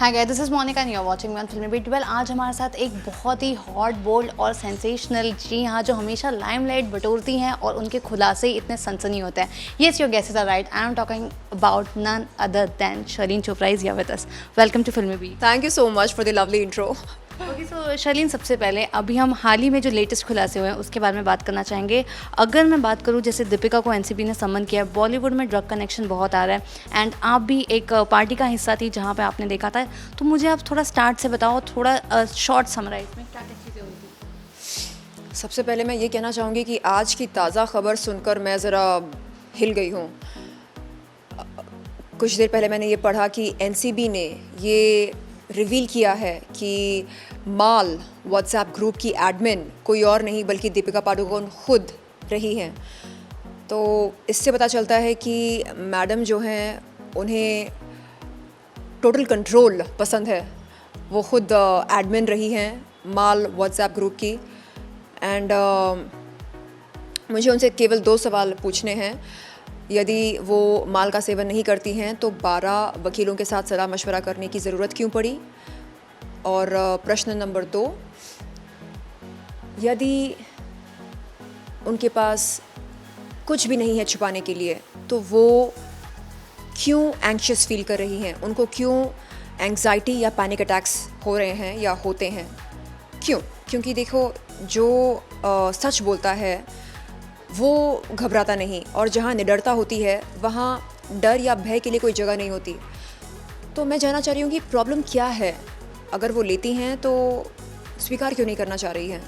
Hi guys, this is Monika and you are watching me on Filmibeat. Well, आज हमारे साथ एक बहुत ही हॉट, बोल्ड और सेंसेशनल, जी हाँ, जो हमेशा लाइमलाइट बटोरती हैं और उनके खुलासे ही इतने सनसनी होते हैं। Yes, your guesses are right. I am talking about none other than Sherlyn Chopra is here with us. Welcome to Filmy Beat. Thank you so much for the lovely intro. Okay, so Sherlyn, सबसे पहले अभी हम हाल ही में जो लेटेस्ट खुलासे हुए हैं उसके बारे में बात करना चाहेंगे। अगर मैं बात करूं, जैसे दीपिका को एनसीबी ने समन किया, बॉलीवुड में ड्रग कनेक्शन बहुत आ रहा है एंड आप भी एक पार्टी का हिस्सा थी जहां पे आपने देखा था, तो मुझे आप थोड़ा स्टार्ट से बताओ, थोड़ा शॉर्ट समराइज में क्या क्या चीज़ें हुई थी। सबसे पहले मैं ये कहना चाहूँगी कि आज की ताज़ा खबर सुनकर मैं ज़रा हिल गई हूँ। कुछ देर पहले मैंने ये पढ़ा कि एनसीबी ने ये रिवील किया है कि माल व्हाट्सएप ग्रुप की एडमिन कोई और नहीं बल्कि दीपिका पादुकोण खुद रही हैं। तो इससे पता चलता है कि मैडम जो हैं उन्हें टोटल कंट्रोल पसंद है। वो खुद एडमिन रही हैं माल व्हाट्सएप ग्रुप की। एंड मुझे उनसे केवल 2 सवाल पूछने हैं। यदि वो माल का सेवन नहीं करती हैं तो 12 वकीलों के साथ सलाह मशवरा करने की ज़रूरत क्यों पड़ी? और प्रश्न नंबर 2, यदि उनके पास कुछ भी नहीं है छुपाने के लिए तो वो क्यों एंग्शियस फील कर रही हैं? उनको क्यों एंग्जाइटी या पैनिक अटैक्स हो रहे हैं या होते हैं? क्यों? क्योंकि देखो, जो सच बोलता है वो घबराता नहीं, और जहाँ निडरता होती है वहाँ डर या भय के लिए कोई जगह नहीं होती। तो मैं जानना चाह रही हूँ कि प्रॉब्लम क्या है? अगर वो लेती हैं तो स्वीकार क्यों नहीं करना चाह रही हैं?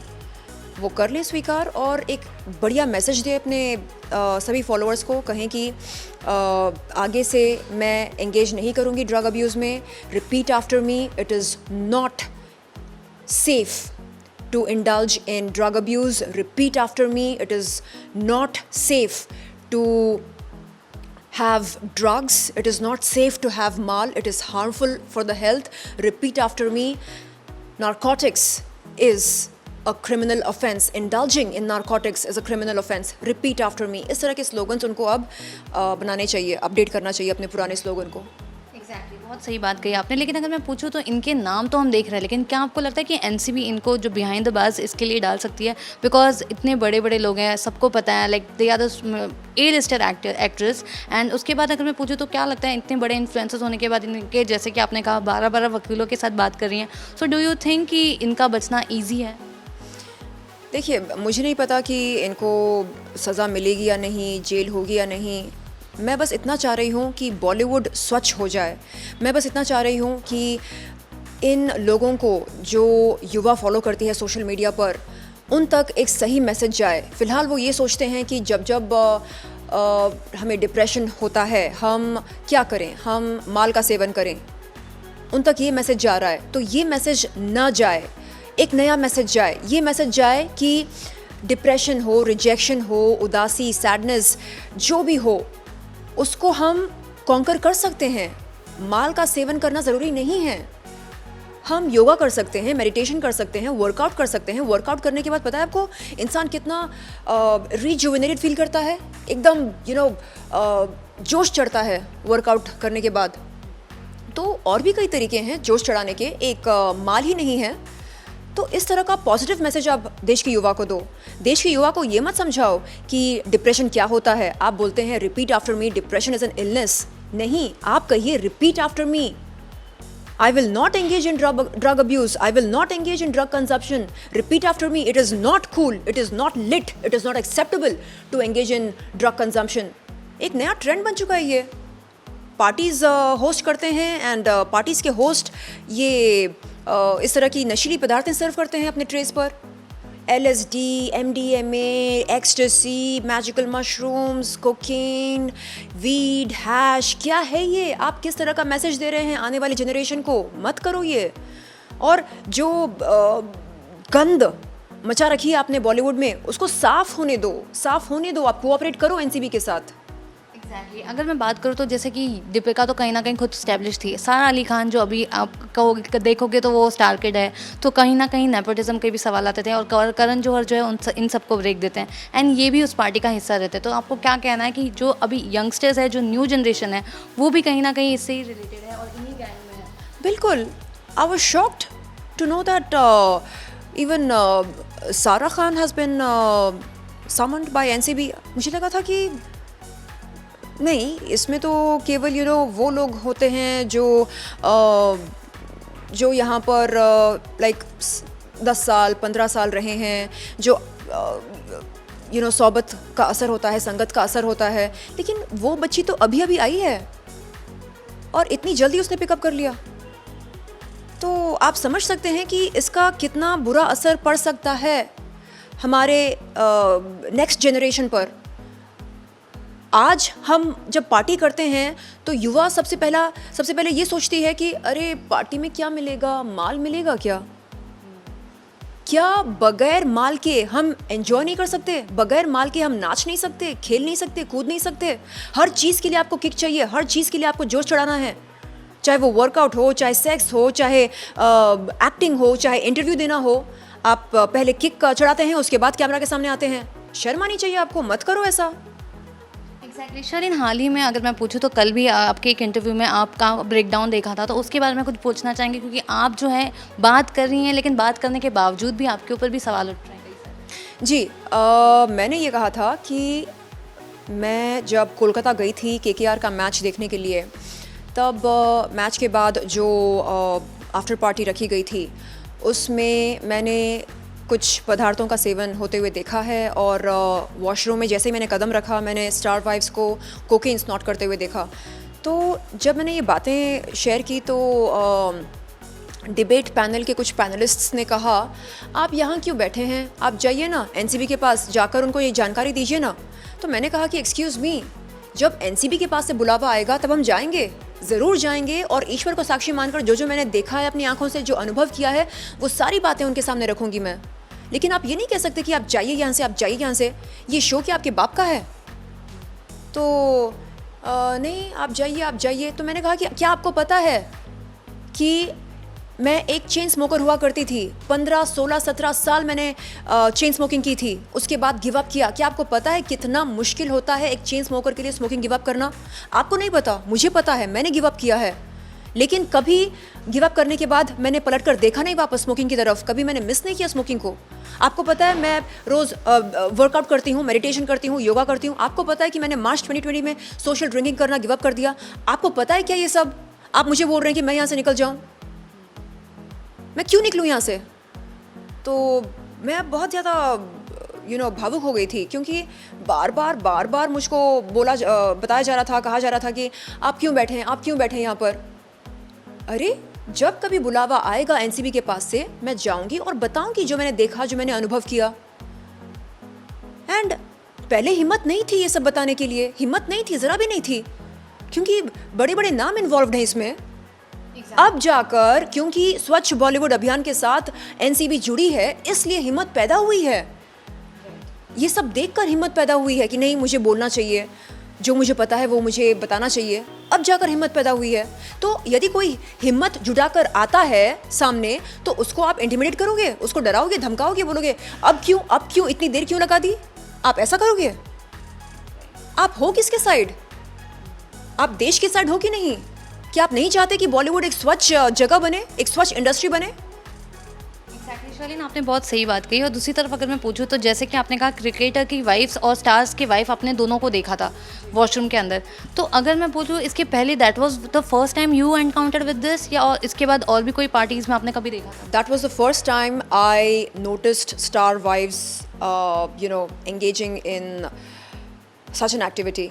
वो कर लें स्वीकार और एक बढ़िया मैसेज दे अपने सभी फॉलोअर्स को। कहें कि आगे से मैं एंगेज नहीं करूँगी ड्रग अब्यूज़ में। Repeat after me, it is not safe to indulge in drug abuse. Repeat after me, it is not safe to have drugs. It is not safe to have mal. It is harmful for the health. Repeat after me, narcotics is a criminal offense. Indulging in narcotics is a criminal offense. Repeat after me. इस तरह के slogans उनको अब बनाने चाहिए, update करना चाहिए अपने पुराने स्लोगन को। एग्जैक्टली, बहुत सही बात कही आपने। लेकिन अगर मैं पूछूं तो इनके नाम तो हम देख रहे हैं, लेकिन क्या आपको लगता है कि एनसीबी इनको जो बिहाइंड द बार्स इसके लिए डाल सकती है? बिकॉज इतने बड़े बड़े लोग हैं, सबको पता है, like they are the A listed actress. And उसके बाद अगर मैं पूछूं तो क्या लगता है, इतने बड़े इन्फ्लुएंसर्स होने के बाद इनके, जैसे कि आपने कहा, 12 वकीलों के साथ बात कर रही हैं, सो डू यू थिंक कि इनका बचना ईजी है? देखिए, मुझे नहीं पता कि इनको सज़ा मिलेगी या नहीं, जेल होगी या नहीं। मैं बस इतना चाह रही हूँ कि बॉलीवुड स्वच्छ हो जाए। मैं बस इतना चाह रही हूँ कि इन लोगों को, जो युवा फॉलो करती है सोशल मीडिया पर, उन तक एक सही मैसेज जाए। फ़िलहाल वो ये सोचते हैं कि जब हमें डिप्रेशन होता है हम क्या करें, हम माल का सेवन करें। उन तक ये मैसेज जा रहा है, तो ये मैसेज ना जाए, एक नया मैसेज जाए। ये मैसेज जाए कि डिप्रेशन हो, रिजेक्शन हो, उदासी, सैडनेस, जो भी हो, उसको हम कॉन्कर कर सकते हैं। माल का सेवन करना ज़रूरी नहीं है। हम योगा कर सकते हैं, मेडिटेशन कर सकते हैं, वर्कआउट कर सकते हैं। वर्कआउट करने के बाद पता है आपको इंसान कितना रिजुविनेटेड फील करता है, एकदम जोश चढ़ता है वर्कआउट करने के बाद। तो और भी कई तरीके हैं जोश चढ़ाने के, एक माल ही नहीं है। तो इस तरह का पॉजिटिव मैसेज आप देश के युवा को दो। देश के युवा को ये मत समझाओ कि डिप्रेशन क्या होता है। आप बोलते हैं repeat after me, depression is an illness. नहीं, आप कहिए repeat after me, I will not engage in drug abuse, I will not engage in drug consumption. Repeat after me, it is not cool, it is not lit, it is not acceptable to engage in drug consumption. एक नया trend बन चुका है ये। Parties host करते हैं and parties के host ये इस तरह की नशीली पदार्थें सर्व करते हैं अपने ट्रेस पर। LSD, MDMA, ecstasy, magical mushrooms, cocaine, weed, hash, क्या है ये? आप किस तरह का मैसेज दे रहे हैं आने वाली जनरेशन को? मत करो ये। और जो गंद मचा रखी है आपने बॉलीवुड में, उसको साफ़ होने दो, साफ़ होने दो। आप कोऑपरेट करो एनसीबी के साथ। एग्जैक्टली, अगर मैं बात करूँ तो जैसे कि दीपिका तो कहीं ना कहीं खुद स्टैब्लिश थी। सारा अली खान, जो अभी आप कहोगे, देखोगे तो वो स्टार किड है, तो कहीं ना कहीं नेपोटिज्म के भी सवाल आते थे, और करण जौहर जो है इन सबको ब्रेक देते हैं, एंड ये भी उस पार्टी का हिस्सा रहते हैं। तो आपको क्या कहना है कि जो अभी यंगस्टर्स है, जो न्यू जनरेशन है, वो भी कहीं ना कहीं इससे ही रिलेटेड है और इन्हीं गैंग में है? बिल्कुल, I was shocked to know that even Sara Khan has been summoned by NCB. मुझे लगा था कि नहीं, इसमें तो केवल वो लोग होते हैं जो यहाँ पर लाइक 10 साल 15 साल रहे हैं, जो सोबत का असर होता है, संगत का असर होता है। लेकिन वो बच्ची तो अभी अभी आई है और इतनी जल्दी उसने पिकअप कर लिया। तो आप समझ सकते हैं कि इसका कितना बुरा असर पड़ सकता है हमारे नेक्स्ट जनरेशन पर। आज हम जब पार्टी करते हैं तो युवा सबसे पहले ये सोचती है कि अरे पार्टी में क्या मिलेगा, माल मिलेगा क्या बगैर माल के हम एंजॉय नहीं कर सकते? बगैर माल के हम नाच नहीं सकते, खेल नहीं सकते, कूद नहीं सकते? हर चीज़ के लिए आपको किक चाहिए, हर चीज़ के लिए आपको जोश चढ़ाना है, चाहे वो वर्कआउट हो, चाहे सेक्स हो, चाहे एक्टिंग हो, चाहे इंटरव्यू देना हो। आप पहले किक चढ़ाते हैं, उसके बाद कैमरा के सामने आते हैं। शर्म आनी चाहिए आपको, मत करो ऐसा। एग्जैक्टली शरीन, हाल ही में अगर मैं पूछूँ तो कल भी आपके एक इंटरव्यू में आपका ब्रेकडाउन देखा था, तो उसके बारे में कुछ पूछना चाहेंगे, क्योंकि आप जो है बात कर रही हैं लेकिन बात करने के बावजूद भी आपके ऊपर भी सवाल उठ रहे हैं। जी, मैंने ये कहा था कि मैं जब कोलकाता गई थी केकेआर का मैच देखने के लिए, तब मैच के बाद जो आफ्टर पार्टी रखी गई थी उसमें मैंने कुछ पदार्थों का सेवन होते हुए देखा है, और वॉशरूम में जैसे ही मैंने कदम रखा, मैंने स्टार वाइव्स को कोकेन स्नॉट करते हुए देखा। तो जब मैंने ये बातें शेयर की तो डिबेट पैनल के कुछ पैनलिस्ट्स ने कहा, आप यहाँ क्यों बैठे हैं, आप जाइए ना एनसीबी के पास, जाकर उनको ये जानकारी दीजिए ना। तो मैंने कहा कि एक्सक्यूज़ मी, जब एनसीबी के पास से बुलावा आएगा तब हम जाएंगे, ज़रूर जाएंगे, और ईश्वर को साक्षी मानकर जो मैंने देखा है अपनी आंखों से, जो अनुभव किया है, वो सारी बातें उनके सामने रखूंगी मैं। लेकिन आप ये नहीं कह सकते कि आप जाइए यहाँ से, आप जाइए यहाँ से, ये शो क्या आपके बाप का है? तो नहीं, आप जाइए। तो मैंने कहा कि क्या आपको पता है कि मैं एक चेन स्मोकर हुआ करती थी, 15, 16, 17 साल मैंने चेन स्मोकिंग की थी, उसके बाद गिव अप किया। क्या आपको पता है कितना मुश्किल होता है एक चेन स्मोकर के लिए स्मोकिंग गिव अप करना? आपको नहीं पता, मुझे पता है, मैंने गिव अप किया है। लेकिन कभी गिव अप करने के बाद मैंने पलट कर देखा नहीं वापस स्मोकिंग की तरफ, कभी मैंने मिस नहीं किया स्मोकिंग को। आपको पता है मैं रोज़ वर्कआउट करती हूँ, मेडिटेशन करती हूँ, योगा करती हूँ। आपको पता है कि मैंने मार्च 2020 में सोशल ड्रिंकिंग करना गिव अप कर दिया। आपको पता है क्या ये सब? आप मुझे बोल रहे हैं कि मैं यहाँ से निकल जाऊँ? मैं क्यों निकलूँ यहाँ से? तो मैं बहुत ज़्यादा भावुक हो गई थी, क्योंकि बार बार मुझको बताया जा रहा था, कहा जा रहा था कि आप क्यों बैठे हैं यहाँ पर। अरे जब कभी बुलावा आएगा एनसीबी के पास से, मैं जाऊंगी और बताऊंगी जो मैंने देखा, जो मैंने अनुभव किया। एंड पहले हिम्मत नहीं थी ये सब बताने के लिए, हिम्मत नहीं थी, ज़रा भी नहीं थी, क्योंकि बड़े बड़े नाम इन्वॉल्व हैं इसमें। अब जाकर क्योंकि स्वच्छ बॉलीवुड अभियान के साथ एनसीबी जुड़ी है, इसलिए हिम्मत पैदा हुई है। ये सब देखकर हिम्मत पैदा हुई है कि नहीं, मुझे बोलना चाहिए, जो मुझे पता है वो मुझे बताना चाहिए। अब जाकर हिम्मत पैदा हुई है। तो यदि कोई हिम्मत जुटाकर आता है सामने, तो उसको आप इंटिमिडेट करोगे, उसको डराओगे, धमकाओगे, बोलोगे अब क्यों इतनी देर क्यों लगा दी? आप ऐसा करोगे? आप हो किसके साइड? आप देश के साइड हो कि नहीं? क्या आप नहीं चाहते कि बॉलीवुड एक स्वच्छ जगह बने, एक स्वच्छ इंडस्ट्री बने? शर्लिन, आपने बहुत सही बात कही। और दूसरी तरफ अगर मैं पूछूं तो जैसे कि आपने कहा क्रिकेटर की वाइफ्स और स्टार्स की वाइफ, आपने दोनों को देखा था वॉशरूम के अंदर। तो अगर मैं पूछूं इसके पहले, that was the first time you encounter with this, या और इसके बाद और भी कोई पार्टीज में आपने कभी देखा था? That was the first time I noticed star wives engaging in such an activity.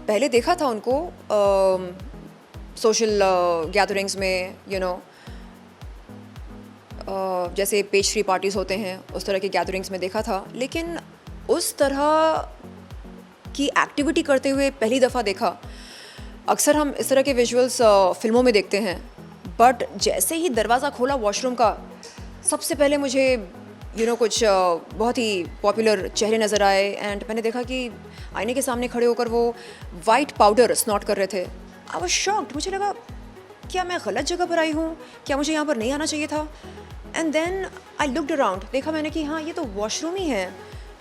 पहले देखा था उनको सोशल गैदरिंग्स में, जैसे पेस्ट्री पार्टीज़ होते हैं, उस तरह की गैदरिंग्स में देखा था, लेकिन उस तरह की एक्टिविटी करते हुए पहली दफ़ा देखा। अक्सर हम इस तरह के विजुअल्स फिल्मों में देखते हैं, बट जैसे ही दरवाज़ा खोला वॉशरूम का, सबसे पहले मुझे कुछ बहुत ही पॉपुलर चेहरे नज़र आए। एंड मैंने देखा कि आईने के सामने खड़े होकर वो वाइट पाउडर स्नॉट कर रहे थे। आई वाज शॉक्ड। मुझे लगा क्या मैं गलत जगह पर आई हूँ, क्या मुझे यहाँ पर नहीं आना चाहिए था? And then I looked around, देखा मैंने कि हाँ, ये तो वॉशरूम ही है,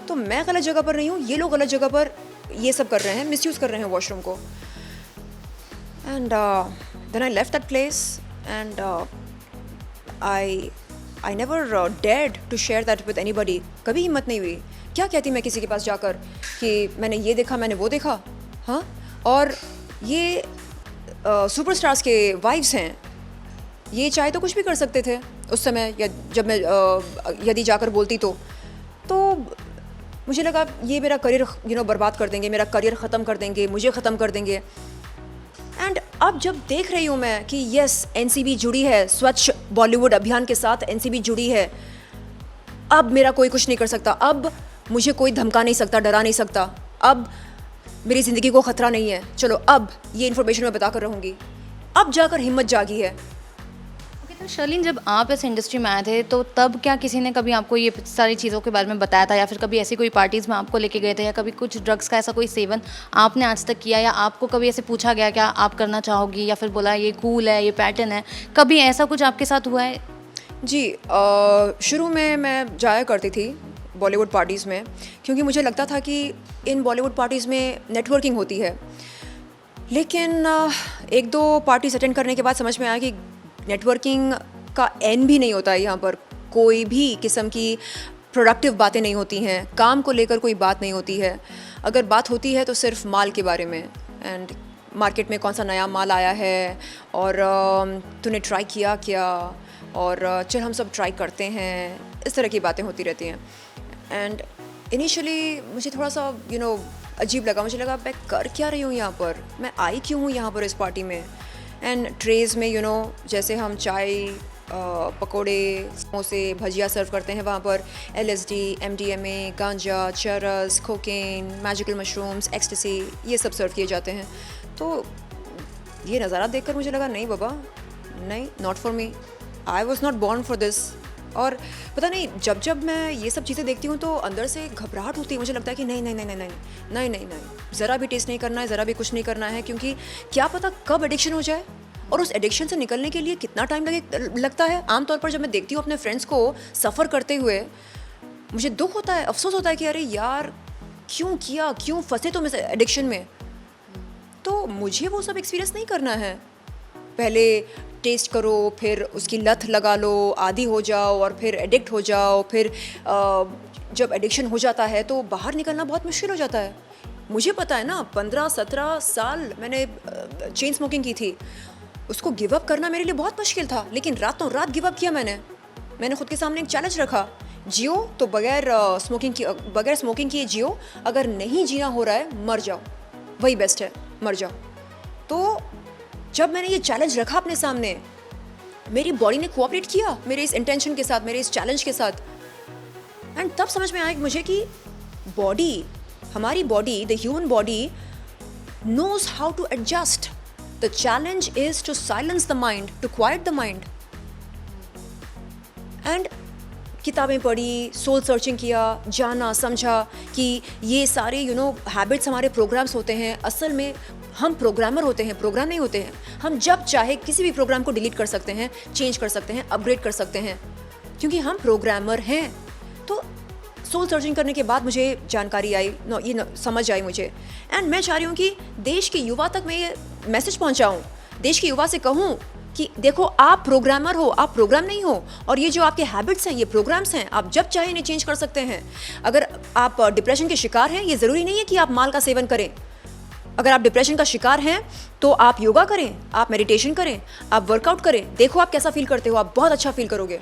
तो मैं गलत जगह पर नहीं हूँ, ये लोग गलत जगह पर ये सब कर रहे हैं, मिसयूज़ कर रहे हैं वॉशरूम को। And then I left that place and I never dared to share that with anybody. कभी हिम्मत नहीं हुई. क्या कहती मैं किसी के पास जाकर कि मैंने ये देखा, मैंने वो देखा. हाँ, और ये सुपरस्टार्स के वाइफ्स हैं, ये चाहे तो कुछ भी कर सकते थे उस समय, या जब मैं यदि जाकर बोलती तो मुझे लगा ये मेरा करियर बर्बाद कर देंगे, मेरा करियर ख़त्म कर देंगे, मुझे ख़त्म कर देंगे. एंड अब जब देख रही हूँ मैं कि यस, एनसीबी जुड़ी है, स्वच्छ बॉलीवुड अभियान के साथ एनसीबी जुड़ी है, अब मेरा कोई कुछ नहीं कर सकता. अब मुझे कोई धमका नहीं सकता, डरा नहीं सकता. अब मेरी ज़िंदगी को ख़तरा नहीं है. चलो, अब ये इन्फॉर्मेशन मैं बता कर रहूँगी. अब जाकर हिम्मत जागी है. तो शर्लिन, जब आप इस इंडस्ट्री में आए थे तो तब क्या किसी ने कभी आपको ये सारी चीज़ों के बारे में बताया था, या फिर कभी ऐसी कोई पार्टीज़ में आपको लेके गए थे, या कभी कुछ ड्रग्स का ऐसा कोई सेवन आपने आज तक किया, या आपको कभी ऐसे पूछा गया क्या आप करना चाहोगी, या फिर बोला ये कूल है, ये पैटर्न है, कभी ऐसा कुछ आपके साथ हुआ है? जी, शुरू में मैं जाया करती थी बॉलीवुड पार्टीज़ में, क्योंकि मुझे लगता था कि इन बॉलीवुड पार्टीज़ में नेटवर्किंग होती है. लेकिन एक दो पार्टीज अटेंड करने के बाद समझ में आया कि नेटवर्किंग का एंड भी नहीं होता है. यहाँ पर कोई भी किस्म की प्रोडक्टिव बातें नहीं होती हैं, काम को लेकर कोई बात नहीं होती है. अगर बात होती है तो सिर्फ माल के बारे में, एंड मार्केट में कौन सा नया माल आया है, और तूने ट्राई किया क्या, और चल हम सब ट्राई करते हैं. इस तरह की बातें होती रहती हैं. एंड इनिशियली मुझे थोड़ा सा अजीब लगा. मुझे लगा मैं कर क्या रही हूँ यहाँ पर, मैं आई क्यों हूँ यहाँ पर इस पार्टी में. एंड ट्रेज़ में जैसे हम चाय, पकोड़े, समोसे, भजिया सर्व करते हैं, वहाँ पर LSD, MDMA, गांजा, चरस, कोकेन, मैजिकल मशरूम्स, एक्सटेसी, ये सब सर्व किए जाते हैं. तो ये नज़ारा देखकर मुझे लगा नहीं बाबा, नहीं, not for me. I was not born for this. और पता नहीं, जब मैं ये सब चीज़ें देखती हूँ तो अंदर से घबराहट होती है. मुझे लगता है कि नहीं नहीं नहीं नहीं नहीं नहीं नहीं नहीं, ज़रा भी टेस्ट नहीं करना है, ज़रा भी कुछ नहीं करना है, क्योंकि क्या पता कब एडिक्शन हो जाए, और उस एडिक्शन से निकलने के लिए कितना टाइम लगता है. आमतौर पर जब मैं देखती हूँ अपने फ्रेंड्स को सफ़र करते हुए, मुझे दुख होता है, अफसोस होता है कि अरे यार, क्यों किया, क्यों फंसे तुम इस एडिक्शन में. तो मुझे वो सब एक्सपीरियंस नहीं करना है. पहले टेस्ट करो, फिर उसकी लत लगा लो, आदी हो जाओ, और फिर एडिक्ट हो जाओ. फिर जब एडिक्शन हो जाता है तो बाहर निकलना बहुत मुश्किल हो जाता है. मुझे पता है ना, 15-17 साल मैंने चेन स्मोकिंग की थी. उसको गिव अप करना मेरे लिए बहुत मुश्किल था, लेकिन रातों रात गिव अप किया मैंने खुद के सामने एक चैलेंज रखा. जियो तो बगैर स्मोकिंग किए जियो. अगर नहीं जीना हो रहा है, मर जाओ, वही बेस्ट है, मर जाओ. तो जब मैंने ये चैलेंज रखा अपने सामने, मेरी बॉडी ने कोऑपरेट किया मेरे इस इंटेंशन के साथ, मेरे इस चैलेंज के साथ. एंड तब समझ में आया मुझे कि हमारी body, the human body knows how to adjust. The challenge is to silence the mind, to quiet the mind. And किताबें पढ़ी, सोल सर्चिंग किया, जाना समझा कि ये सारे हैबिट्स हमारे प्रोग्राम्स होते हैं. असल में हम प्रोग्रामर होते हैं, प्रोग्राम नहीं होते हैं. हम जब चाहे किसी भी प्रोग्राम को डिलीट कर सकते हैं, चेंज कर सकते हैं, अपग्रेड कर सकते हैं, क्योंकि हम प्रोग्रामर हैं. तो सोल सर्चिंग करने के बाद मुझे जानकारी आई, समझ आई मुझे. एंड मैं चाह रही हूँ कि देश के युवा तक मैं ये मैसेज पहुँचाऊँ, देश के युवा से कहूँ कि देखो, आप प्रोग्रामर हो, आप प्रोग्राम नहीं हो, और ये जो आपके हैबिट्स हैं, ये प्रोग्राम्स हैं. आप जब चाहे इन्हें चेंज कर सकते हैं. अगर आप डिप्रेशन के शिकार हैं, ये ज़रूरी नहीं है कि आप माल का सेवन करें. अगर आप डिप्रेशन का शिकार हैं तो आप योगा करें, आप मेडिटेशन करें, आप वर्कआउट करें. देखो आप कैसा फील करते हो, आप बहुत अच्छा फील करोगे.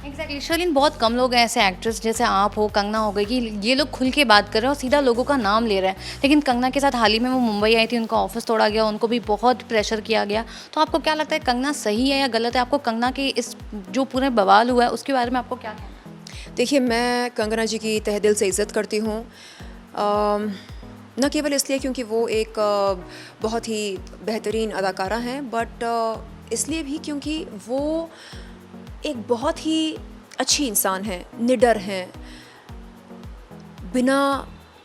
एग्जैक्टली शर्लिन, बहुत कम लोग हैं ऐसे एक्ट्रेस जैसे आप हो, कंगना हो गई, कि ये लोग खुल के बात कर रहे हैं और सीधा लोगों का नाम ले रहे हैं. लेकिन कंगना के साथ हाल ही में वो मुंबई आई थी, उनका ऑफिस तोड़ा गया, उनको भी बहुत प्रेशर किया गया. तो आपको क्या लगता है, कंगना सही है या गलत है? आपको कंगना के इस जो पूरे बवाल हुआ है उसके बारे में आपको क्या कहना है? देखिए, मैं कंगना जी की तहे दिल से इज़्ज़त करती हूँ. न केवल इसलिए क्योंकि वो एक बहुत ही बेहतरीन अदाकारा हैं, बट इसलिए भी क्योंकि वो एक बहुत ही अच्छी इंसान है, निडर हैं, बिना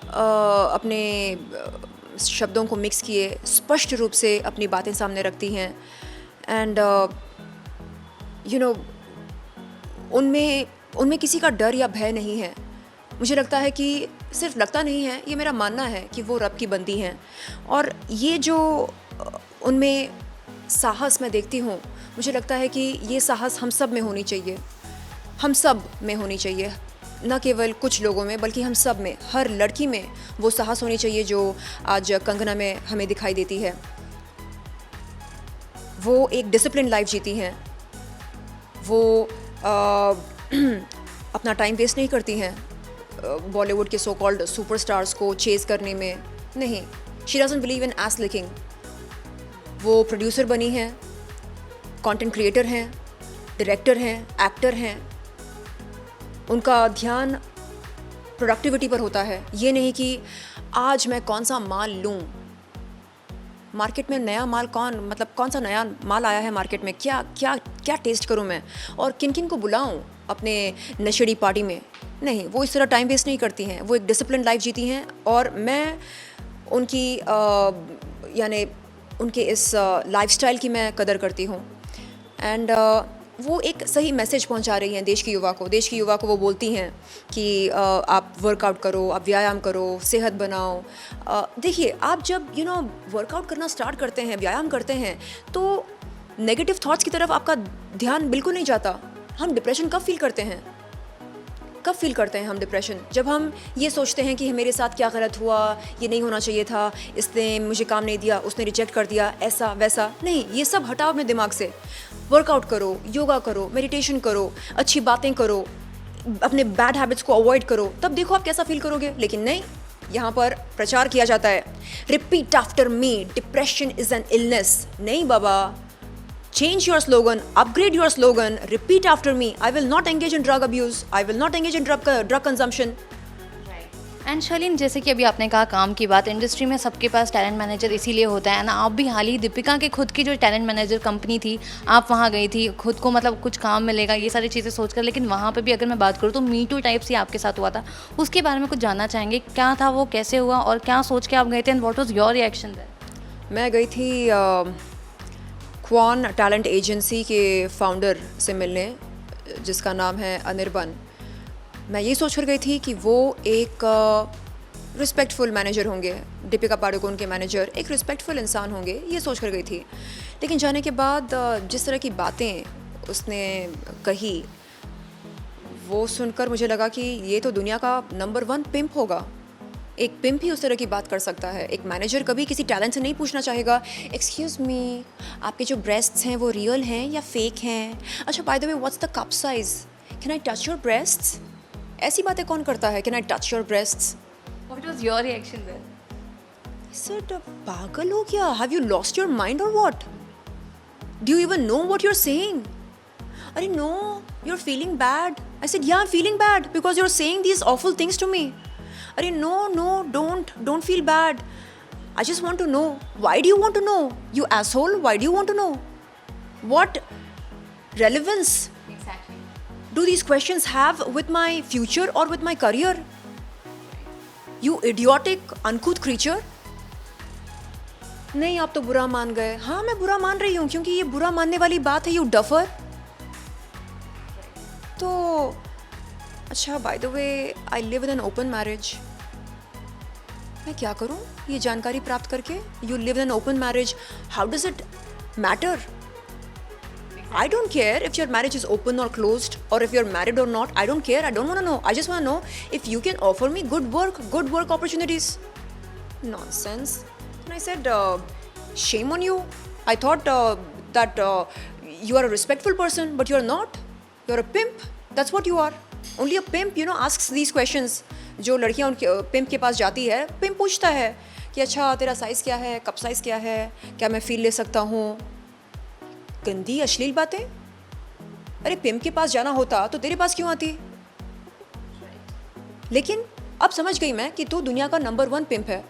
अपने शब्दों को मिक्स किए स्पष्ट रूप से अपनी बातें सामने रखती हैं. एंड उनमें किसी का डर या भय नहीं है. मुझे लगता है कि सिर्फ लगता नहीं है, ये मेरा मानना है कि वो रब की बंदी हैं. और ये जो उनमें साहस मैं देखती हूँ, मुझे लगता है कि ये साहस हम सब में होनी चाहिए, हम सब में होनी चाहिए, न केवल कुछ लोगों में बल्कि हम सब में, हर लड़की में वो साहस होनी चाहिए जो आज कंगना में हमें दिखाई देती है। वो एक डिसिप्लिन लाइफ जीती हैं, वो अपना टाइम वेस्ट नहीं करती हैं बॉलीवुड के सो कॉल्ड सुपरस्टार्स को चेज़ करने में, नहीं, she doesn't believe in ass licking. वो प्रोड्यूसर बनी हैं, कंटेंट क्रिएटर हैं, डायरेक्टर हैं, एक्टर हैं, उनका ध्यान प्रोडक्टिविटी पर होता है, ये नहीं कि आज मैं कौन सा माल लूँ, मार्केट में नया माल कौन सा नया माल आया है मार्केट में, क्या क्या क्या टेस्ट करूं मैं और किन किन को बुलाऊं अपने नशेड़ी पार्टी में, नहीं, वो इस तरह टाइम वेस्ट नहीं करती हैं, वो एक डिसिप्लिन लाइफ जीती हैं। और मैं उनकी यानी उनके इस लाइफस्टाइल की मैं कदर करती हूँ। एंड वो एक सही मैसेज पहुंचा रही हैं देश की युवा को वो बोलती हैं कि आप वर्कआउट करो, आप व्यायाम करो, सेहत बनाओ। देखिए, आप जब वर्कआउट करना स्टार्ट करते हैं, व्यायाम करते हैं, तो नेगेटिव थॉट्स की तरफ आपका ध्यान बिल्कुल नहीं जाता। हम डिप्रेशन कब फील करते हैं हम डिप्रेशन? जब हम ये सोचते हैं कि मेरे साथ क्या गलत हुआ, ये नहीं होना चाहिए था, इसने मुझे काम नहीं दिया, उसने रिजेक्ट कर दिया, ऐसा वैसा। नहीं, ये सब हटाओ अपने दिमाग से। वर्कआउट करो, योगा करो, मेडिटेशन करो, अच्छी बातें करो, अपने बैड हैबिट्स को अवॉइड करो, तब देखो आप कैसा फील करोगे। लेकिन नहीं, यहाँ पर प्रचार किया जाता है, repeat after me, depression is an illness. नहीं बाबा, change your slogan, upgrade your slogan, repeat after me, I will not engage in drug abuse, I will not engage in drug consumption. And Sherlyn, जैसे कि अभी आपने कहा काम की बात, industry में सबके पास टैलेंट मैनेजर इसीलिए होता है ना। आप भी हाल ही दीपिका के खुद की जो टैलेंट मैनेजर कंपनी थी, आप वहाँ गई थी, खुद को मतलब कुछ काम मिलेगा ये सारी चीज़ें सोचकर, लेकिन वहाँ पे भी अगर मैं बात करूँ तो मी टू टाइप से आपके साथ हुआ था, उसके बारे में कुछ जानना चाहेंगे, क्या था वो, कैसे हुआ और क्या सोच के आप गए थे and what was your reaction there? मैं गई थी क्वान टैलेंट एजेंसी के फाउंडर से मिलने, जिसका नाम है अनिर्बन। मैं ये सोच कर गई थी कि वो एक रिस्पेक्टफुल मैनेजर होंगे, दीपिका पादुकोण के मैनेजर एक रिस्पेक्टफुल इंसान होंगे, ये सोच कर गई थी। लेकिन जाने के बाद जिस तरह की बातें उसने कही, वो सुनकर मुझे लगा कि ये तो दुनिया का नंबर 1 पिम्प होगा। एक पिम्प ही उस तरह की बात कर सकता है। एक मैनेजर कभी किसी टैलेंट से नहीं पूछना चाहेगा, एक्सक्यूज़ मी, आपके जो ब्रेस्ट्स हैं वो रियल हैं या फेक हैं? अच्छा, by the way, what's the cup size? Can I touch your breasts? ऐसी बातें कौन करता है? Can I touch your breasts? What was your reaction there? Sir, पागल हो क्या? Have you lost your mind और what? Do you even know what you are saying? अरे no, you are feeling bad. I said, yeah, I am feeling bad because you are saying these awful things to me. Arey, no, don't feel bad. I just want to know. Why do you want to know? You asshole, why do you want to know? What relevance Exactly. do these questions have with my future or with my career? You idiotic, uncouth creature. नहीं, आप तो बुरा मान गए। हाँ, मैं बुरा मान रही हूँ क्योंकि ये बुरा मानने वाली बात है, you duffer. तो अच्छा, by the way, I live in an open marriage. मैं क्या करूं ये जानकारी प्राप्त करके? You live in an open marriage, how does it matter? I don't care if your marriage is open और क्लोज्ड और इफ यू आर मैरिड और not. I don't care, I don't want to know. I just want to know if you can offer me good work opportunities. Nonsense. And I said, shame on you. I thought that you are a respectful person, but you're not. You're a pimp. That's what you are. Only a pimp, asks these questions. जो लड़कियां उनके pimp के पास जाती है, pimp पूछता है कि अच्छा तेरा साइज़ क्या है, कप साइज़ क्या है, क्या मैं फ़ील ले सकता हूँ? गंदी अश्लील बातें। अरे, पिम्प के पास जाना होता तो तेरे पास क्यों आती? लेकिन अब समझ गई मैं कि तू दुनिया का नंबर 1 पिम्प है।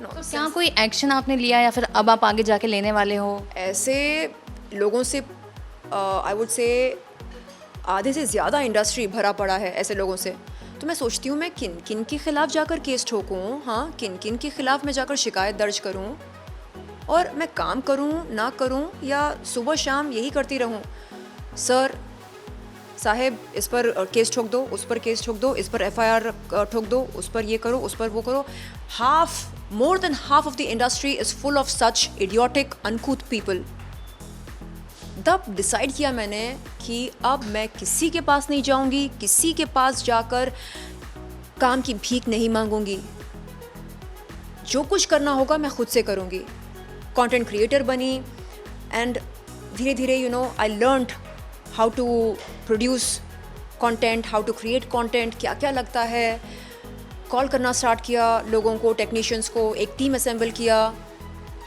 तो क्या कोई एक्शन आपने लिया या फिर अब आप आगे जाके लेने वाले हो? ऐसे लोगों से आई वुड से आधे से ज़्यादा इंडस्ट्री भरा पड़ा है ऐसे लोगों से। तो मैं सोचती हूँ मैं किन किन के ख़िलाफ़ जाकर केस ठोकूँ, हाँ, किन किन के ख़िलाफ़ मैं जाकर शिकायत दर्ज करूँ, और मैं काम करूँ ना करूँ या सुबह शाम यही करती रहूँ, सर साहेब इस पर केस ठोक दो, उस पर केस ठोक दो, इस पर FIR ठोक दो, उस पर ये करो, उस पर वो करो. More than half of the industry is full of such idiotic, uncouth people. तब डिसाइड किया मैंने कि अब मैं किसी के पास नहीं जाऊंगी, किसी के पास जाकर काम की भीख नहीं मांगूंगी। जो कुछ करना होगा मैं खुद से करूंगी। कंटेंट क्रिएटर बनी एंड धीरे धीरे I learned how to produce content, how to create content, क्या क्या लगता है। कॉल करना स्टार्ट किया लोगों को, टेक्नीशियंस को, एक टीम असेंबल किया,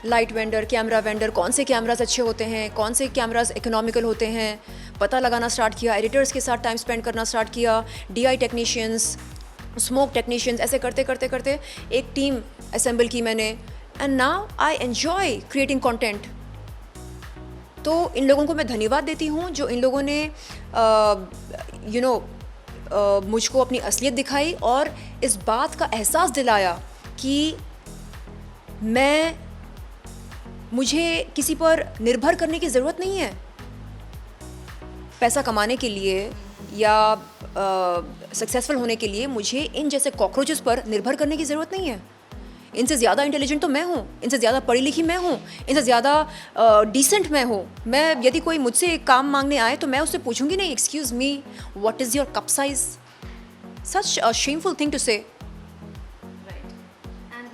लाइट वेंडर, कैमरा वेंडर, कौन से कैमरास अच्छे होते हैं, कौन से कैमरास इकोनॉमिकल होते हैं, पता लगाना स्टार्ट किया। एडिटर्स के साथ टाइम स्पेंड करना स्टार्ट किया, DI टेक्नीशियंस, स्मोक टेक्नीशियंस, ऐसे करते करते करते एक टीम असेंबल की मैंने। And now I enjoy creating content. तो इन लोगों को मैं धन्यवाद देती हूँ जो इन लोगों ने मुझको अपनी असलियत दिखाई और इस बात का एहसास दिलाया कि मुझे किसी पर निर्भर करने की ज़रूरत नहीं है। पैसा कमाने के लिए या सक्सेसफुल होने के लिए मुझे इन जैसे कॉकरोचेस पर निर्भर करने की ज़रूरत नहीं है। इनसे ज़्यादा इंटेलिजेंट तो मैं हूँ, इनसे ज़्यादा पढ़ी लिखी मैं हूँ, इनसे ज़्यादा डिसेंट मैं हूँ। मैं यदि कोई मुझसे एक काम मांगने आए तो मैं उससे पूछूंगी नहीं, excuse me, what is your cup size? Such a shameful thing to say.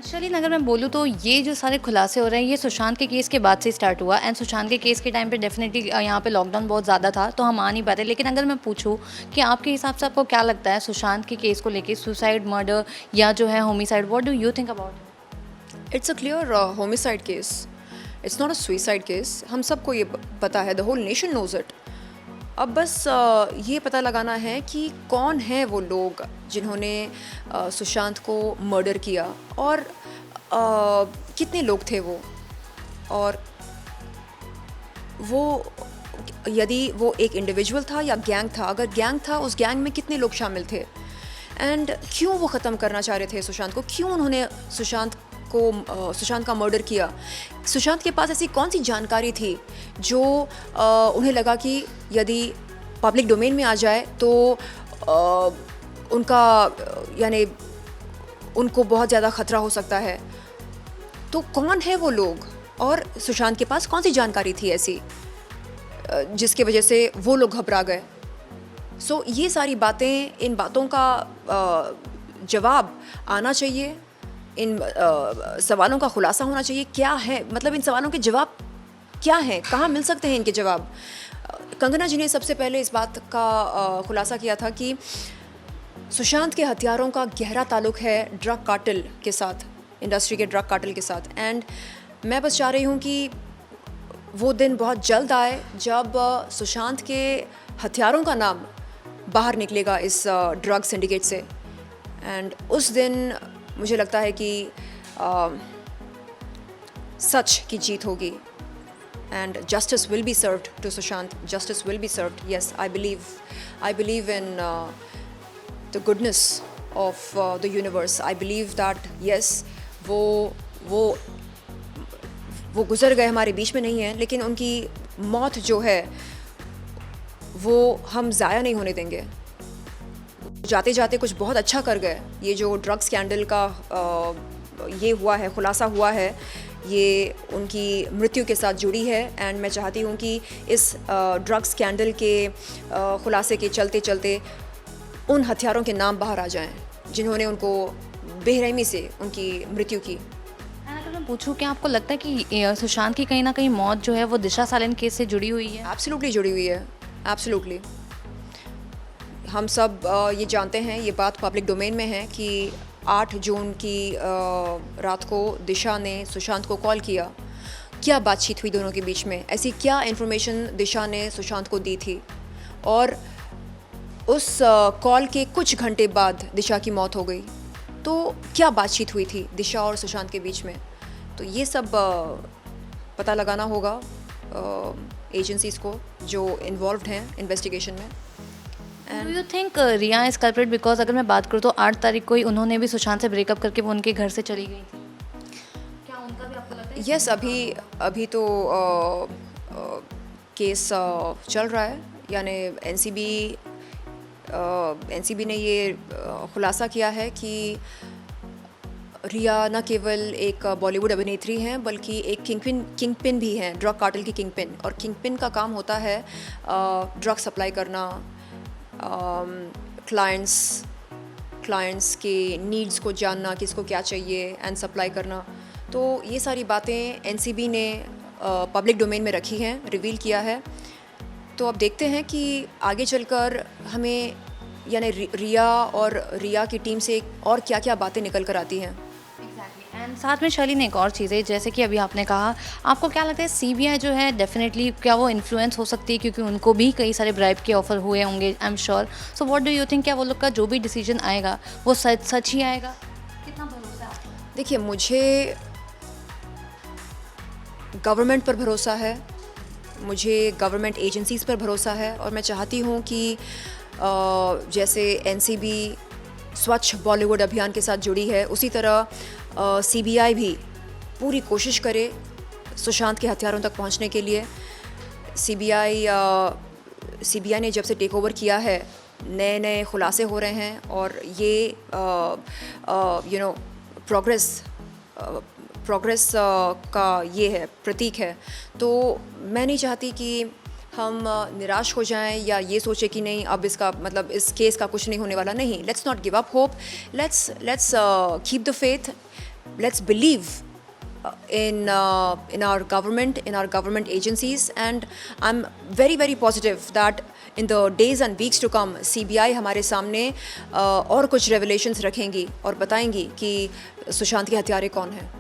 Sherlyn, अगर मैं बोलूँ तो ये जो सारे खुलासे हो रहे हैं ये सुशांत के केस के बाद से स्टार्ट हुआ। एंड सुशांत के केस के टाइम पे डेफिनेटली यहाँ पे लॉकडाउन बहुत ज़्यादा था तो हम आ नहीं पाते। लेकिन अगर मैं पूछूँ कि आपके हिसाब से आपको क्या लगता है सुशांत के केस को लेके, सुसाइड, मर्डर या जो है homicide, what do you think about it? It's a clear homicide case, it's not a suicide case. हम सबको ये पता है, the whole nation knows it. अब बस ये पता लगाना है कि कौन है वो लोग जिन्होंने सुशांत को मर्डर किया और कितने लोग थे वो, और वो यदि वो एक इंडिविजुअल था या गैंग था, अगर गैंग था उस गैंग में कितने लोग शामिल थे, एंड क्यों वो ख़त्म करना चाह रहे थे सुशांत को, क्यों उन्होंने सुशांत का मर्डर किया। सुशांत के पास ऐसी कौन सी जानकारी थी जो उन्हें लगा कि यदि पब्लिक डोमेन में आ जाए तो उनका यानी उनको बहुत ज़्यादा ख़तरा हो सकता है। तो कौन है वो लोग और सुशांत के पास कौन सी जानकारी थी ऐसी जिसकी वजह से वो लोग घबरा गए। सो ये सारी बातें, इन बातों का जवाब आना चाहिए, इन सवालों का खुलासा होना चाहिए। क्या है मतलब इन सवालों के जवाब क्या हैं, कहाँ मिल सकते हैं इनके जवाब। कंगना जी ने सबसे पहले इस बात का खुलासा किया था कि सुशांत के हथियारों का गहरा ताल्लुक है ड्रग कार्टेल के साथ, इंडस्ट्री के ड्रग कार्टेल के साथ। एंड मैं बस चाह रही हूँ कि वो दिन बहुत जल्द आए जब सुशांत के हथियारों का नाम बाहर निकलेगा इस ड्रग सिंडिकेट से। एंड उस दिन मुझे लगता है कि सच की जीत होगी and justice will be served to Sushant, justice will be served. Yes, I believe in the goodness of the universe. I believe that yes, वो गुजर गए, हमारे बीच में नहीं है, लेकिन उनकी मौत जो है वो हम ज़ाया नहीं होने देंगे। जाते जाते कुछ बहुत अच्छा कर गए। ये जो ड्रग स्कैंडल का ये हुआ है, खुलासा हुआ है, ये उनकी मृत्यु के साथ जुड़ी है। एंड मैं चाहती हूँ कि इस ड्रग स्कैंडल के खुलासे के चलते चलते उन हथियारों के नाम बाहर आ जाएं जिन्होंने उनको बेरहमी से उनकी मृत्यु की। अगर मैं पूछूं कि आपको लगता है कि सुशांत की कहीं ना कहीं मौत जो है वो दिशा सालन केस से जुड़ी हुई है? एब्सोल्युटली जुड़ी हुई है, एब्सोल्युटली। हम सब ये जानते हैं, ये बात पब्लिक डोमेन में है कि 8 जून की रात को दिशा ने सुशांत को कॉल किया। क्या बातचीत हुई दोनों के बीच में, ऐसी क्या इन्फॉर्मेशन दिशा ने सुशांत को दी थी, और उस कॉल के कुछ घंटे बाद दिशा की मौत हो गई। तो क्या बातचीत हुई थी दिशा और सुशांत के बीच में, तो ये सब पता लगाना होगा एजेंसीज़ को जो इन्वॉल्व्ड हैं इन्वेस्टिगेशन में। Do you think Rhea is culprit? Because अगर मैं बात करूँ तो 8 तारीख को ही उन्होंने भी सुशांत से ब्रेकअप करके वो उनके घर से चली गई थी। क्या उनका भी आपको लगता है? यस, अभी तो केस चल रहा है, यानी एनसीबी ने ये खुलासा किया है कि रिया न केवल एक बॉलीवुड अभिनेत्री हैं बल्कि एक किंगपिन भी हैं, ड्रग कार्टेल की किंगपिन। और किंगपिन का काम होता है ड्रग सप्लाई करना, क्लाइंट्स के नीड्स को जानना, किसको क्या चाहिए, एंड सप्लाई करना। तो ये सारी बातें एनसीबी ने पब्लिक डोमेन में रखी हैं, रिवील किया है। तो अब देखते हैं कि आगे चलकर हमें यानी रिया और रिया की टीम से और क्या क्या बातें निकल कर आती हैं। एंड साथ में शर्लिन एक और चीज़ है, जैसे कि अभी आपने कहा, आपको क्या लगता है सीबीआई जो है डेफिनेटली क्या वो इन्फ्लुएंस हो सकती है, क्योंकि उनको भी कई सारे ब्राइब के ऑफर हुए होंगे I am sure. So what do you think, क्या वो लोग का जो भी डिसीजन आएगा वो सच ही आएगा? कितना भरोसा है आपको? देखिए, मुझे गवर्नमेंट पर भरोसा है, मुझे गवर्नमेंट एजेंसीज़ पर भरोसा है, और मैं चाहती हूँ कि जैसे एनसीबी स्वच्छ बॉलीवुड अभियान के साथ जुड़ी है, उसी तरह सीबीआई भी पूरी कोशिश करे सुशांत के हत्यारों तक पहुंचने के लिए। सीबीआई ने जब से टेक ओवर किया है, नए नए खुलासे हो रहे हैं, और ये प्रोग्रेस का ये है, प्रतीक है। तो मैं नहीं चाहती कि हम निराश हो जाएं या ये सोचें कि नहीं अब इसका मतलब इस केस का कुछ नहीं होने वाला। नहीं, let's not give up hope, let's keep the faith, let's believe in our government agencies, and I'm very positive that in the days and weeks to come CBI हमारे सामने और कुछ रेवलेशंस रखेंगी और बताएंगी कि सुशांत के हत्यारे कौन हैं।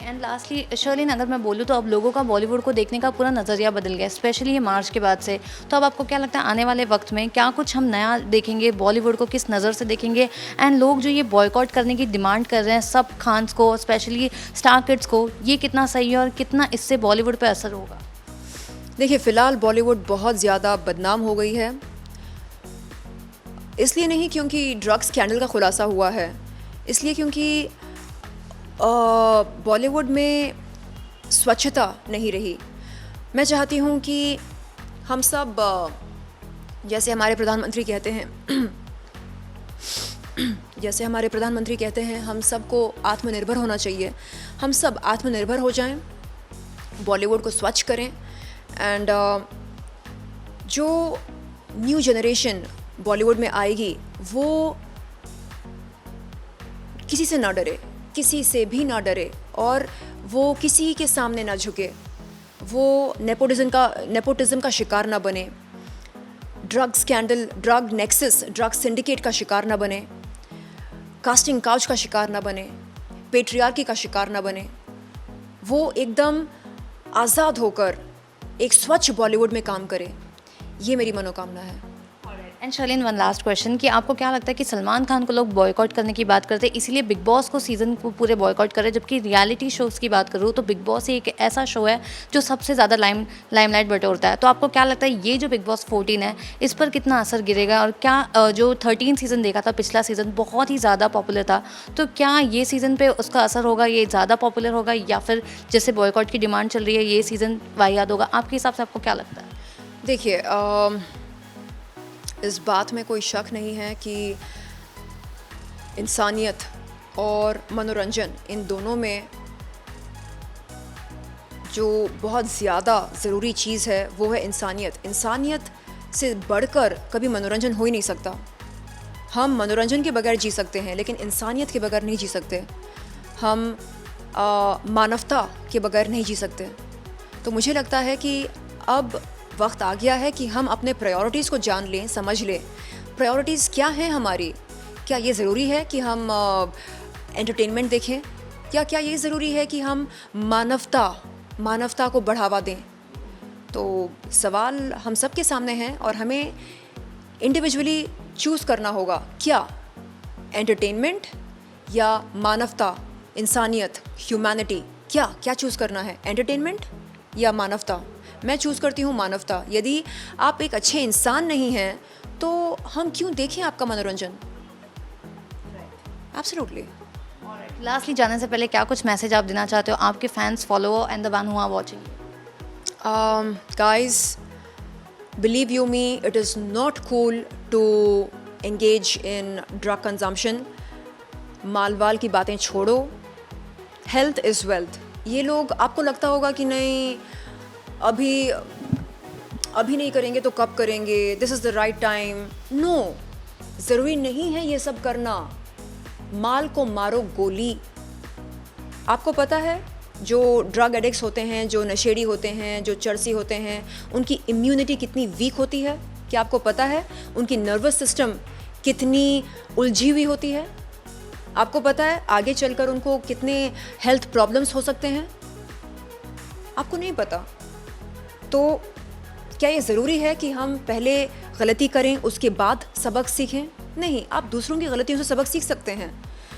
एंड लास्टली शर्लिन, अगर मैं बोलूँ तो अब लोगों का बॉलीवुड को देखने का पूरा नज़रिया बदल गया, स्पेशली ये मार्च के बाद से। तो अब आपको क्या लगता है आने वाले वक्त में क्या कुछ हम नया देखेंगे, बॉलीवुड को किस नज़र से देखेंगे? एंड लोग जो ये बॉयकॉट करने की डिमांड कर रहे हैं सब खान्स को, स्पेशली स्टार किड्स को, ये कितना सही है और कितना इससे बॉलीवुड पर असर होगा? देखिए, फ़िलहाल बॉलीवुड बहुत ज़्यादा बदनाम हो गई है, इसलिए नहीं क्योंकि ड्रग्स स्कैंडल का खुलासा हुआ है, इसलिए क्योंकि बॉलीवुड में स्वच्छता नहीं रही। मैं चाहती हूँ कि हम सब जैसे हमारे प्रधानमंत्री कहते हैं हम सबको आत्मनिर्भर होना चाहिए। हम सब आत्मनिर्भर हो जाएं, बॉलीवुड को स्वच्छ करें, एंड जो न्यू जनरेशन बॉलीवुड में आएगी वो किसी से ना डरे, किसी से भी ना डरे, और वो किसी के सामने ना झुके, वो नेपोटिज्म का शिकार ना बने, drug scandal, drug nexus, drug syndicate का शिकार ना बने, कास्टिंग काउच का शिकार ना बने, पेट्रियार्की का शिकार ना बने। वो एकदम आज़ाद होकर एक स्वच्छ बॉलीवुड में काम करे, ये मेरी मनोकामना है। And Sherlyn, one last question, कि आपको क्या लगता है कि सलमान खान को लोग बॉयकॉट करने की बात करते हैं, इसीलिए बिग बॉस को सीज़न को पूरे बॉयकॉट कर रहे हैं, जबकि रियलिटी शोज़ की बात करूँ तो बिग बॉस ही एक ऐसा शो है जो सबसे ज़्यादा लाइमलाइट बटोरता है। तो आपको क्या लगता है ये जो बिग बॉस 14 है इस पर कितना असर गिरेगा, और क्या जो 13 सीज़न देखा था, पिछला सीज़न बहुत ही ज़्यादा पॉपुलर था, तो क्या ये सीज़न पे उसका असर होगा, ये ज़्यादा पॉपुलर होगा, या फिर जैसे बॉयकॉट की डिमांड चल रही है ये सीज़न वाहियात होगा? आपके हिसाब से आपको क्या लगता है? देखिए, इस बात में कोई शक नहीं है कि इंसानियत और मनोरंजन, इन दोनों में जो बहुत ज़्यादा ज़रूरी चीज़ है वो है इंसानियत। इंसानियत से बढ़कर कभी मनोरंजन हो ही नहीं सकता। हम मनोरंजन के बगैर जी सकते हैं लेकिन इंसानियत के बगैर नहीं जी सकते, हम मानवता के बगैर नहीं जी सकते। तो मुझे लगता है कि अब वक्त आ गया है कि हम अपने प्रायोरिटीज़ को जान लें, समझ लें। प्रायोरिटीज़ क्या हैं हमारी? क्या ये ज़रूरी है कि हम एंटरटेनमेंट देखें, या क्या ये ज़रूरी है कि हम मानवता को बढ़ावा दें? तो सवाल हम सब के सामने हैं और हमें इंडिविजुअली चूज़ करना होगा, क्या एंटरटेनमेंट या मानवता, इंसानियत, ह्यूमैनिटी, क्या चूज़ करना है, एंटरटेनमेंट या मानवता? मैं चूज़ करती हूँ मानवता। यदि आप एक अच्छे इंसान नहीं हैं तो हम क्यों देखें आपका मनोरंजन? एब्सोल्युटली। लास्टली जाने से पहले क्या कुछ मैसेज आप देना चाहते हो आपके fans, follower and the one who are watching? Guys, believe you me, it is not cool to engage in drug consumption. मालवाल की बातें छोड़ो, हेल्थ इज़ वेल्थ। ये लोग, आपको लगता होगा कि नहीं अभी नहीं करेंगे तो कब करेंगे, this is the right time. No, ज़रूरी नहीं है ये सब करना। माल को मारो गोली। आपको पता है जो ड्रग एडिक्ट्स होते हैं, जो नशेड़ी होते हैं, जो चरसी होते हैं, उनकी इम्यूनिटी कितनी वीक होती है? क्या आपको पता है उनकी नर्वस सिस्टम कितनी उलझी हुई होती है? आपको पता है आगे चलकर उनको कितने हेल्थ प्रॉब्लम्स हो सकते हैं? आपको नहीं पता। तो क्या ये ज़रूरी है कि हम पहले गलती करें उसके बाद सबक सीखें? नहीं, आप दूसरों की गलतियों से सबक सीख सकते हैं।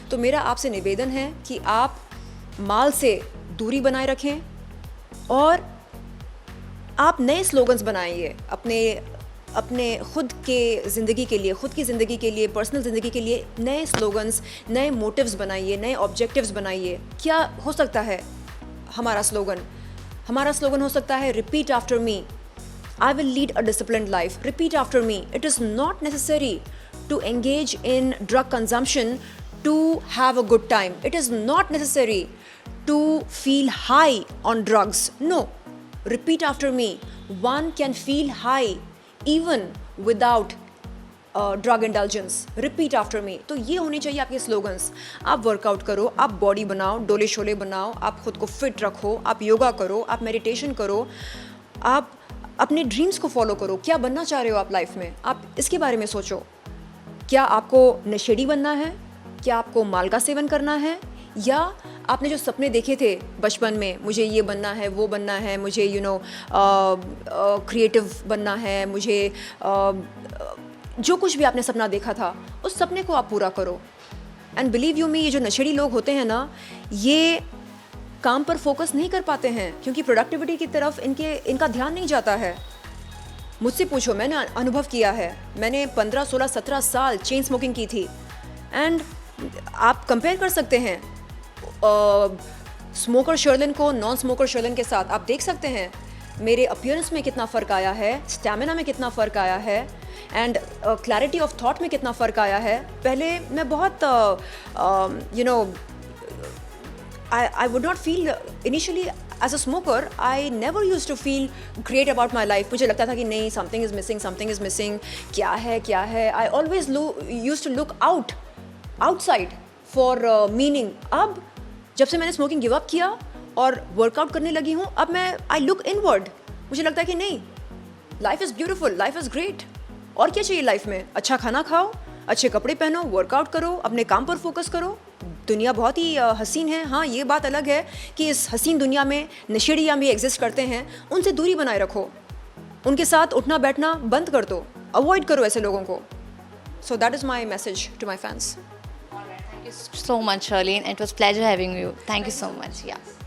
तो मेरा आपसे निवेदन है कि आप माल से दूरी बनाए रखें और आप नए स्लोगन्स बनाइए अपने खुद के ज़िंदगी के लिए, खुद की ज़िंदगी के लिए, पर्सनल ज़िंदगी के लिए नए स्लोगन्स, नए मोटिव्स बनाइए, नए ऑब्जेक्टिव्स बनाइए। क्या हो सकता है हमारा स्लोगन? हमारा स्लोगन हो सकता है repeat after me, I will lead a disciplined life. Repeat after me. It is not necessary to engage in drug consumption to have a good time. It is not necessary to feel high on drugs. No. Repeat after me. One can feel high even without drug indulgence. Repeat after मी। तो ये होनी चाहिए आपके slogans. आप workout करो, आप body बनाओ, डोले शोले बनाओ, आप खुद को फिट रखो, आप योगा करो, आप मेडिटेशन करो, आप अपने ड्रीम्स को फॉलो करो। क्या बनना चाह रहे हो आप लाइफ में, आप इसके बारे में सोचो। क्या आपको नशेड़ी बनना है? क्या आपको माल का सेवन करना है? या आपने जो सपने देखे थे बचपन में, मुझे ये बनना है, वो बनना है, मुझे क्रिएटिव बनना है, मुझे जो कुछ भी आपने सपना देखा था, उस सपने को आप पूरा करो। एंड बिलीव यू मी, ये जो नशेड़ी लोग होते हैं ना, ये काम पर फोकस नहीं कर पाते हैं क्योंकि प्रोडक्टिविटी की तरफ इनका ध्यान नहीं जाता है। मुझसे पूछो, मैंने अनुभव किया है। मैंने 15, 16, 17 साल चेन स्मोकिंग की थी। एंड आप कंपेयर कर सकते हैं स्मोकर शर्लिन को नॉन स्मोकर शर्लिन के साथ। आप देख सकते हैं मेरे अपीयरेंस में कितना फ़र्क आया है, स्टैमिना में कितना फ़र्क आया है, एंड क्लैरिटी ऑफ थॉट में कितना फ़र्क आया है। पहले मैं बहुत I would not feel initially as a smoker, I never used to feel great about my life. मुझे लगता था कि नहीं, something is missing, क्या है। I always used to look outside for meaning. अब जब से मैंने स्मोकिंग गिव अप किया और वर्कआउट करने लगी हूँ, अब मैं I look inward. मुझे लगता है कि नहीं, life is beautiful, life is great. और क्या चाहिए लाइफ में? अच्छा खाना खाओ, अच्छे कपड़े पहनो, वर्कआउट करो, अपने काम पर फोकस करो। दुनिया बहुत ही हसीन है। हाँ, ये बात अलग है कि इस हसीन दुनिया में नशेड़ियाँ भी एग्जिस्ट करते हैं। उनसे दूरी बनाए रखो, उनके साथ उठना बैठना बंद कर दो, अवॉइड करो ऐसे लोगों को। So that is my message to my fans. Thank you so much, Charlene. It was pleasure having you. Thank you so much. Yeah.